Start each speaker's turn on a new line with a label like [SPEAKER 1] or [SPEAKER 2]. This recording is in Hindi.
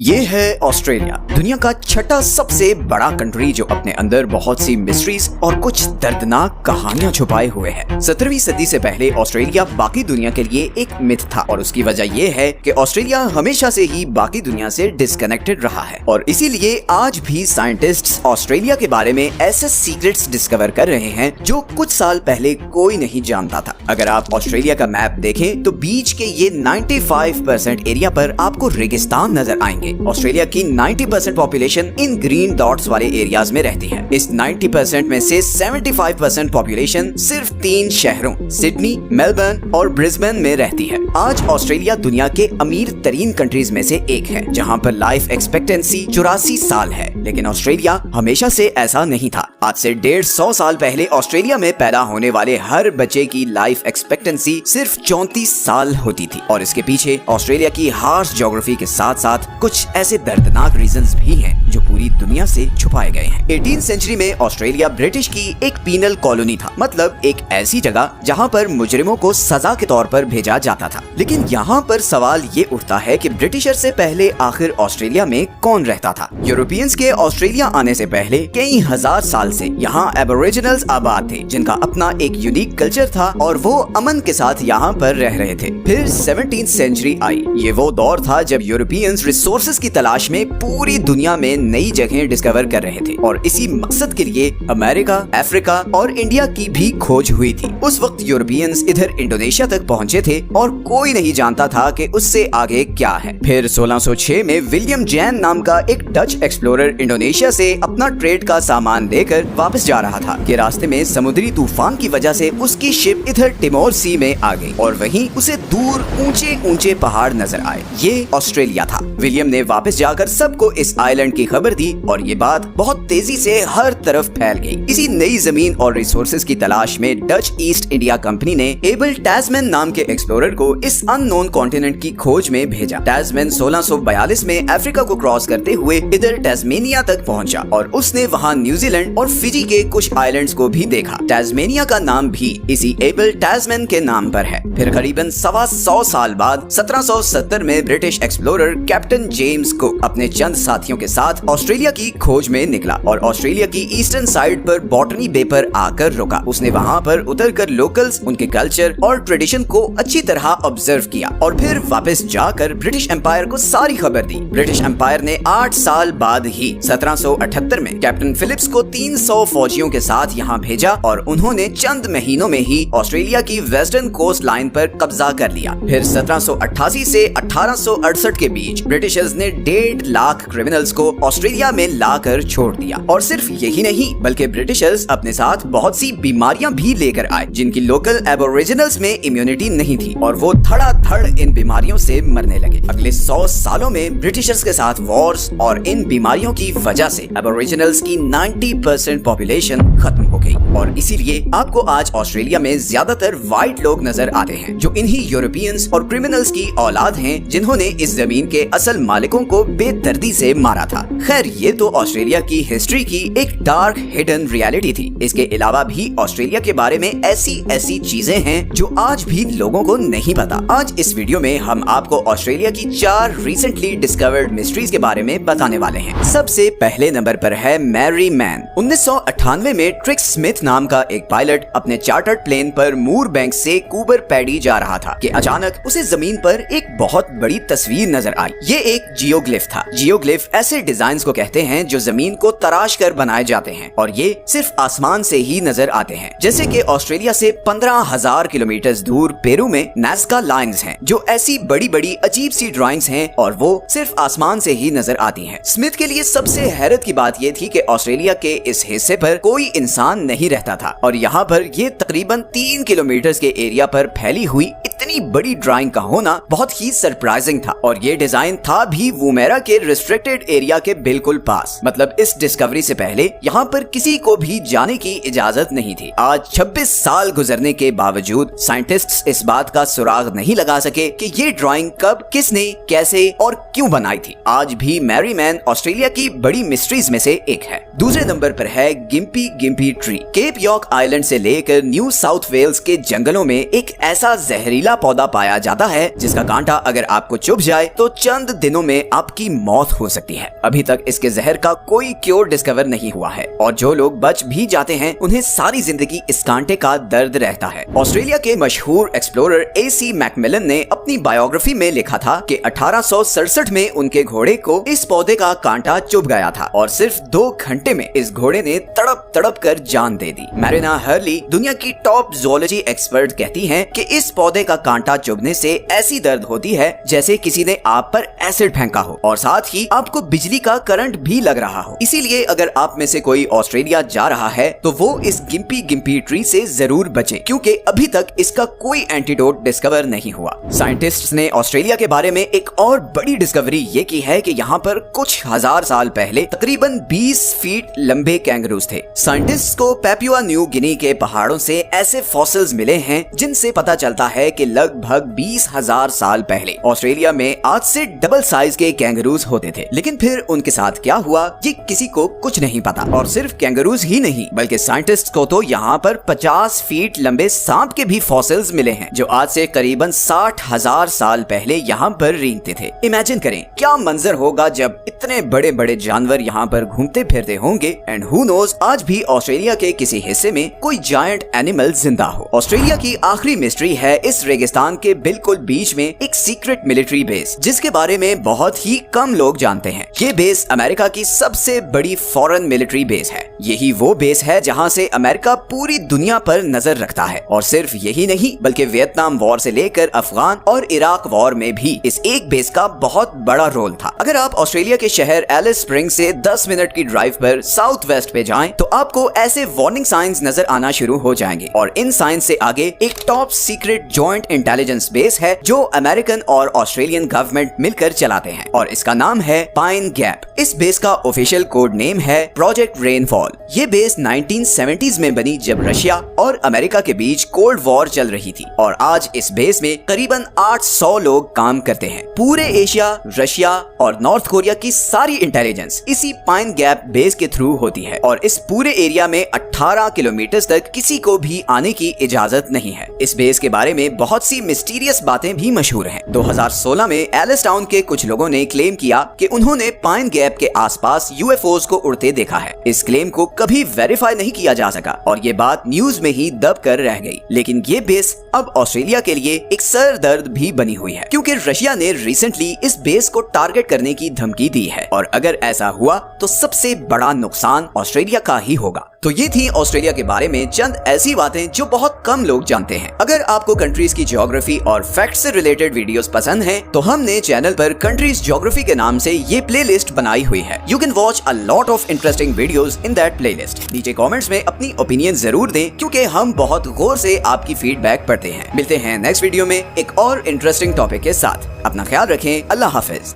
[SPEAKER 1] ये है ऑस्ट्रेलिया, दुनिया का छठा सबसे बड़ा कंट्री जो अपने अंदर बहुत सी मिस्ट्रीज और कुछ दर्दनाक कहानियां छुपाए हुए है। 17वीं सदी से पहले ऑस्ट्रेलिया बाकी दुनिया के लिए एक मिथ था और उसकी वजह ये है कि ऑस्ट्रेलिया हमेशा से ही बाकी दुनिया से डिस्कनेक्टेड रहा है और इसीलिए आज भी साइंटिस्ट्स ऑस्ट्रेलिया के बारे में ऐसे सीक्रेट्स डिस्कवर कर रहे हैं जो कुछ साल पहले कोई नहीं जानता था। अगर आप ऑस्ट्रेलिया का मैप देखें तो बीच के ये 95% एरिया पर आपको रेगिस्तान नजर आएंगे। ऑस्ट्रेलिया की 90% पॉपुलेशन इन ग्रीन डॉट्स वाले एरियाज में रहती है। इस 90% में से 75% पॉपुलेशन सिर्फ 3 शहरों सिडनी, मेलबर्न और ब्रिस्बेन में रहती है। आज ऑस्ट्रेलिया दुनिया के अमीर तरीन कंट्रीज में से एक है जहां पर लाइफ एक्सपेक्टेंसी 84 साल है, लेकिन ऑस्ट्रेलिया हमेशा से ऐसा नहीं था। आज से 150 साल पहले ऑस्ट्रेलिया में पैदा होने वाले हर बच्चे की लाइफ एक्सपेक्टेंसी सिर्फ 34 साल होती थी और इसके पीछे ऑस्ट्रेलिया की हार्श ज्योग्राफी के साथ साथ कुछ ऐसे दर्दनाक रीजंस भी हैं जो पूरी दुनिया से छुपाए गए हैं। 18वीं सेंचुरी में ऑस्ट्रेलिया ब्रिटिश की एक पीनल कॉलोनी था, मतलब एक ऐसी जगह जहां पर मुजरिमों को सजा के तौर पर भेजा जाता था। लेकिन यहाँ पर सवाल ये उठता है कि ब्रिटिशर से पहले आखिर ऑस्ट्रेलिया में कौन रहता था? यूरोपियंस के ऑस्ट्रेलिया आने से पहले कई हजार साल से यहाँ एबोरिजिनल्स आबाद थे जिनका अपना एक यूनिक कल्चर था और वो अमन के साथ यहाँ पर रह रहे थे। फिर 17वीं सेंचुरी आई। ये वो दौर था जब यूरोपियंस रिसोर्सेज की तलाश में पूरी दुनिया में नई जगहें डिस्कवर कर रहे थे और इसी मकसद के लिए अमेरिका, अफ्रीका और इंडिया की भी खोज हुई थी। उस वक्त यूरोपियंस इधर इंडोनेशिया तक पहुंचे थे और कोई नहीं जानता था कि उससे आगे क्या है। फिर 1606 में विलियम जैन नाम का एक डच एक्सप्लोरर इंडोनेशिया से अपना ट्रेड का सामान लेकर वापस जा रहा था कि रास्ते में समुद्री तूफान की वजह से उसकी शिप इधर टिमोर सी में आ गई और वहीं उसे दूर ऊंचे ऊंचे पहाड़ नजर आए। ये ऑस्ट्रेलिया था। विलियम ने वापस जाकर सबको इस आइलैंड की खबर दी और ये बात बहुत तेजी से हर तरफ फैल गई। इसी नई जमीन और रिसोर्सेज की तलाश में डच ईस्ट इंडिया कंपनी ने एबल टैस्मैन नाम के एक्सप्लोरर को इस अननोन कॉन्टिनेंट की खोज में भेजा। टैस्मैन 1642 में अफ्रीका को क्रॉस करते हुए इधर टैस्मेनिया तक पहुंचा और उसने वहां न्यूजीलैंड और फिजी के कुछ आइलैंड्स को भी देखा। टैस्मेनिया का नाम भी इसी एबल टैस्मैन के नाम पर है। फिर करीबन 125 साल बाद 1770 में British explorer captain James cook अपने चंद साथियों के साथ ऑस्ट्रेलिया की खोज में निकला और ऑस्ट्रेलिया की ईस्टर्न साइड पर बॉटनी बे पर आकर रुका। उसने वहां पर उतरकर लोकल्स, उनके कल्चर और ट्रेडिशन को अच्छी तरह ऑब्जर्व किया और फिर वापस जाकर ब्रिटिश एम्पायर को सारी खबर दी। ब्रिटिश एम्पायर ने 8 साल बाद ही 1778 में कैप्टन फिलिप्स को 300 फौजियों के साथ यहाँ भेजा और उन्होंने चंद महीनों में ही ऑस्ट्रेलिया की वेस्टर्न कोस्ट लाइन पर कब्जा कर लिया। फिर 1788 से 1868 के बीच ब्रिटिशर्स ने 1.5 लाख क्रिमिनल्स को ऑस्ट्रेलिया में लाकर छोड़ दिया और सिर्फ यही नहीं बल्कि ब्रिटिशर्स अपने साथ बहुत सी बीमारियां भी लेकर आए जिनकी लोकल एबोरिजिनल्स में इम्यूनिटी नहीं थी और वो धड़ाधड़ इन बीमारियों से मरने लगे। अगले 100 सालों में ब्रिटिशर्स के साथ वॉर्स और इन बीमारियों की वजह से एबोरिजिनल्स की 90% पॉपुलेशन खत्म हो गई और इसीलिए आपको आज ऑस्ट्रेलिया में ज्यादातर व्हाइट लोग नजर आते हैं जो इन्हीं यूरोपियंस और क्रिमिनल्स की औलाद हैं जिन्होंने इस जमीन के असल मालिकों को बेदर्दी से मारा था। खैर, ये तो ऑस्ट्रेलिया की हिस्ट्री की एक डार्क हिडन रियलिटी थी। इसके अलावा भी ऑस्ट्रेलिया के बारे में ऐसी चीजें हैं जो आज भी लोगों को नहीं पता। आज इस वीडियो में हम आपको ऑस्ट्रेलिया की 4 रिसेंटली डिस्कवर्ड मिस्ट्रीज के बारे में बताने वाले हैं। सबसे पहले नंबर पर है मैरी मैन। 1998 में ट्रिक्स स्मिथ नाम का एक पायलट अपने चार्टर्ड प्लेन पर मूर बैंक से कूबर पैडी जा रहा था कि अचानक उसे जमीन पर एक बहुत बड़ी तस्वीर नजर आई। ये एक जियोग्लिफ था। जियोग्लिफ ऐसे डिजाइन्स को कहते हैं जो जमीन को तराश कर बनाए जाते हैं और ये सिर्फ आसमान से ही नजर आते हैं। जैसे कि ऑस्ट्रेलिया से 15,000 किलोमीटर दूर पेरू में नाज़का लाइन्स हैं जो ऐसी बड़ी बड़ी अजीब सी ड्राइंग्स हैं और वो सिर्फ आसमान से ही नजर आती हैं। स्मिथ के लिए सबसे हैरत की बात ये थी कि ऑस्ट्रेलिया के इस हिस्से पर कोई इंसान नहीं रहता था और यहाँ पर ये तकरीबन 3 किलोमीटर के एरिया पर फैली हुई इतनी बड़ी ड्राइंग का होना बहुत ही सरप्राइजिंग था और ये डिजाइन था भी वुमेरा के रिस्ट्रिक्टेड एरिया के बिल्कुल पास। मतलब इस डिस्कवरी से पहले यहाँ पर किसी को भी जाने की इजाजत नहीं थी। आज 26 साल गुजरने के बावजूद साइंटिस्ट्स इस बात का सुराग नहीं लगा सके कि ये ड्राइंग कब, किसने, कैसे और क्यों बनाई थी। आज भी मैरी मैन ऑस्ट्रेलिया की बड़ी मिस्ट्रीज में से एक है। दूसरे नंबर पर है गिम्पी गिम्पी ट्री। केप यॉर्क आइलैंड से लेकर न्यू साउथ वेल्स के जंगलों में एक ऐसा जहरीला जहरीला पौधा पाया जाता है जिसका कांटा अगर आपको चुभ जाए तो चंद दिनों में आपकी मौत हो सकती है। अभी तक इसके जहर का कोई क्योर डिस्कवर नहीं हुआ है और जो लोग बच भी जाते हैं उन्हें सारी जिंदगी इस कांटे का दर्द रहता है। ऑस्ट्रेलिया के मशहूर एक्सप्लोरर AC मैकमिलन ने अपनी बायोग्राफी में लिखा था कि 1867 में उनके घोड़े को इस पौधे का कांटा चुभ गया था और सिर्फ 2 घंटे में इस घोड़े ने तड़प तड़प कर जान दे दी। मैरिना हर्ली, दुनिया की टॉप ज़ूलॉजी एक्सपर्ट, कहती हैं कि इस पौधे का कांटा चुभने से ऐसी दर्द होती है जैसे किसी ने आप पर एसिड फेंका हो और साथ ही आपको बिजली का करंट भी लग रहा हो। इसीलिए अगर आप में से कोई ऑस्ट्रेलिया जा रहा है तो वो इस गिम्पी ट्री से जरूर बचे, क्योंकि अभी तक इसका कोई एंटीडोट डिस्कवर नहीं हुआ। साइंटिस्ट्स ने ऑस्ट्रेलिया के बारे में एक और बड़ी डिस्कवरी ये की है कि यहाँ पर कुछ हजार साल पहले तकरीबन 20 फीट लंबे कैंगरूज थे। साइंटिस्ट्स को पैपुआ न्यू गिनी के पहाड़ों से ऐसे फॉसिल्स मिले हैं जिनसे पता चलता है कि लगभग 20,000 साल पहले ऑस्ट्रेलिया में आज से डबल साइज के कैंगरूज होते थे। लेकिन फिर उनके साथ क्या हुआ ये किसी को कुछ नहीं पता। और सिर्फ कैंगरूज ही नहीं बल्कि साइंटिस्ट को तो यहाँ पर 50 फीट लंबे सांप के भी फॉसिल्स मिले हैं जो आज से करीबन 60,000 साल पहले यहाँ पर रेंगते थे। इमेजिन करें क्या मंजर होगा जब इतने बड़े बड़े जानवर यहाँ पर घूमते फिरते होंगे। एंड हु नोज आज भी ऑस्ट्रेलिया के किसी हिस्से में कोई जायंट एनिमल जिंदा हो। ऑस्ट्रेलिया की आखिरी मिस्ट्री है इस रेगिस्तान के बिल्कुल बीच में एक सीक्रेट मिलिट्री बेस जिसके बारे में बहुत ही कम लोग जानते हैं। ये बेस अमेरिका की सबसे बड़ी फॉरेन मिलिट्री बेस है। यही वो बेस है जहाँ से अमेरिका पूरी दुनिया पर नजर रखता है। और सिर्फ यही नहीं बल्कि वियतनाम वॉर से लेकर अफगान और इराक वॉर में भी इस एक बेस का बहुत बड़ा रोल था। अगर आप ऑस्ट्रेलिया के शहर एलिस स्प्रिंग से 10 मिनट की ड्राइव पर साउथ वेस्ट पे जाएं तो आपको ऐसे वार्निंग साइंस नजर आना शुरू हो जाएंगे। और इन साइंस से आगे एक top secret joint intelligence base है जो अमेरिकन और ऑस्ट्रेलियन गवर्नमेंट मिलकर चलाते हैं और इसका नाम है पाइन गैप। इस बेस का ऑफिशियल कोड नेम है प्रोजेक्ट रेनफॉल। ये बेस 1970s में बनी जब रशिया और अमेरिका के बीच कोल्ड वॉर चल रही थी और आज इस बेस में करीबन 800 लोग काम करते हैं। पूरे एशिया, रशिया और नॉर्थ कोरिया की सारी इंटेलिजेंस इसी पाइन गैप बेस के थ्रू होती है और इस पूरे एरिया में 18 किलोमीटर तक किसी को भी आने की इजाजत नहीं है। इस बेस के बारे में बहुत सी मिस्टीरियस बातें भी मशहूर हैं। 2016 में एलिस टाउन के कुछ लोगों ने क्लेम किया कि उन्होंने पाइन गैप के आसपास UFOs को उड़ते देखा है। इस क्लेम को कभी वेरीफाई नहीं किया जा सका और ये बात न्यूज में ही दब कर रह गई। लेकिन ये बेस अब ऑस्ट्रेलिया के लिए एक सर दर्द भी बनी हुई है क्योंकि रशिया ने रिसेंटली इस बेस को टारगेट करने की धमकी दी है और अगर ऐसा हुआ तो सबसे बड़ा नुकसान ऑस्ट्रेलिया का ही होगा। तो ये थी ऑस्ट्रेलिया के बारे में चंद ऐसी बातें जो बहुत कम लोग जानते हैं। अगर आपको कंट्रीज की ज्योग्राफी और फैक्ट से रिलेटेड वीडियोस पसंद हैं, तो हमने चैनल पर कंट्रीज ज्योग्राफी के नाम से ये प्लेलिस्ट बनाई हुई है। You can watch a lot of interesting videos in that playlist. नीचे कमेंट्स में अपनी ओपिनियन जरूर दें क्योंकि हम बहुत गौर से आपकी फीडबैक पढ़ते हैं। मिलते हैं नेक्स्ट वीडियो में एक और इंटरेस्टिंग टॉपिक के साथ। अपना ख्याल रखें। अल्लाह हाफिज।